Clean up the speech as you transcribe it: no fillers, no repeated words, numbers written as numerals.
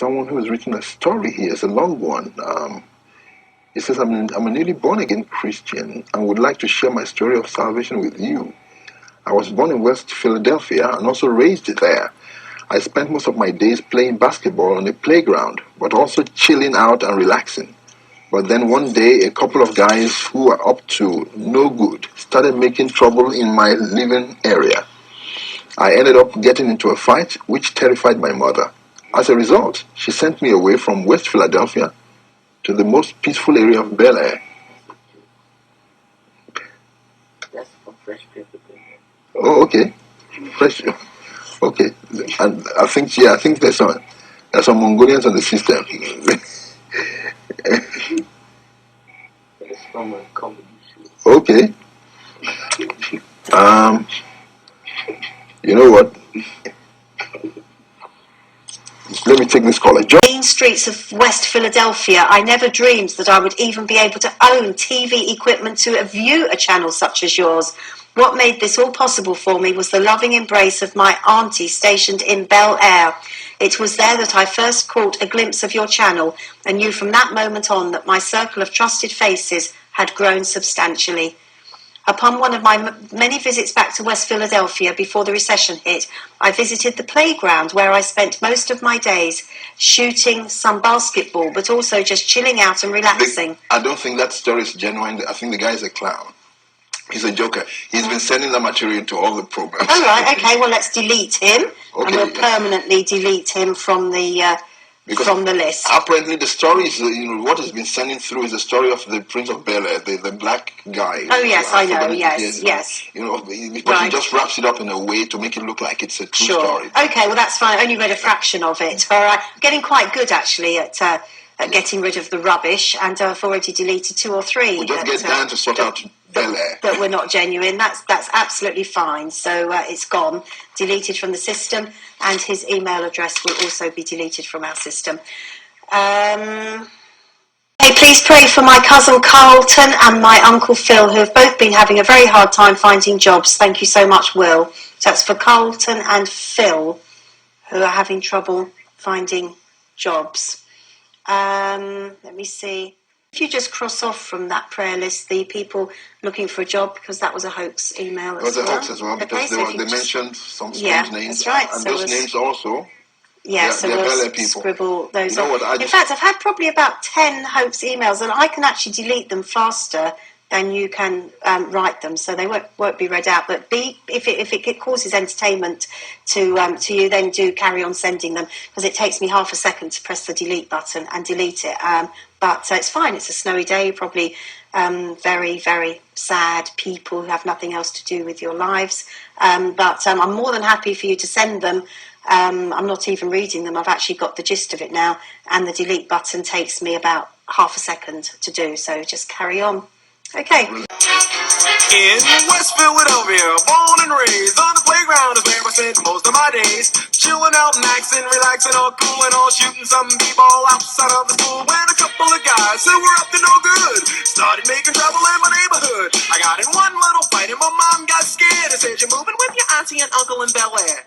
someone who has written a story here. It's a long one. It says, I'm a newly born again Christian and would like to share my story of salvation with you. I was born in West Philadelphia and also raised there. I spent most of my days playing basketball on a playground, but also chilling out and relaxing. But then one day, a couple of guys who were up to no good started making trouble in my living area. I ended up getting into a fight, which terrified my mother. As a result, she sent me away from West Philadelphia to the most peaceful area of Bel-Air. That's for fresh paper. Oh, okay. Fresh. Okay. And I think there's some Mongolians on the system. It's from a comedy show. Okay. You know what? Let me take this caller. Main streets of West Philadelphia, I never dreamed that I would even be able to own TV equipment to view a channel such as yours. What made this all possible for me was the loving embrace of my auntie stationed in Bel-Air. It was there that I first caught a glimpse of your channel and knew from that moment on that my circle of trusted faces had grown substantially. Upon one of my many visits back to West Philadelphia before the recession hit, I visited the playground where I spent most of my days shooting some basketball, but also just chilling out and relaxing. I don't think that story is genuine. I think the guy is a clown. He's a joker. He's been sending that material to all the programs. All right, okay, well, let's delete him. Okay. And we'll permanently delete him from the list. Apparently, the story is, what has been sending through is the story of the Prince of Bel-Air, the black guy. Oh, yes, I know, yes. But he just wraps it up in a way to make it look like it's a true story. Okay, well, that's fine. I only read a fraction of it. All right. I'm getting quite good, actually, at getting rid of the rubbish, and I've already deleted 2 or 3. We'll just get Dan to sort out Bel-Air. That were not genuine. That's absolutely fine. So it's gone, deleted from the system, and his email address will also be deleted from our system. Hey, please pray for my cousin Carlton and my uncle Phil, who have both been having a very hard time finding jobs. Thank you so much, Will. So that's for Carlton and Phil, who are having trouble finding jobs. Let me see. If you just cross off from that prayer list the people looking for a job, because that was a hoax email as well. It was a hoax as well, because they mentioned some strange names. That's right. And those names also. So we'll scribble those on. In fact, I've had probably about 10 hoax emails, and I can actually delete them faster than you can write them, so they won't be read out. But if it causes entertainment to you, then do carry on sending them, because it takes me half a second to press the delete button and delete it. But it's fine. It's a snowy day, probably very, very sad people who have nothing else to do with your lives. But I'm more than happy for you to send them. I'm not even reading them. I've actually got the gist of it now, and the delete button takes me about half a second to do. So just carry on. Okay. In West Philadelphia, born and raised on the playground is where I spent most of my days. Chilling out, maxing, relaxing, all cool and all, shooting some b-ball outside of the school. When a couple of guys who were up to no good started making trouble in my neighborhood. I got in one little fight and my mom got scared and said, "You're moving with your auntie and uncle in Bel-Air."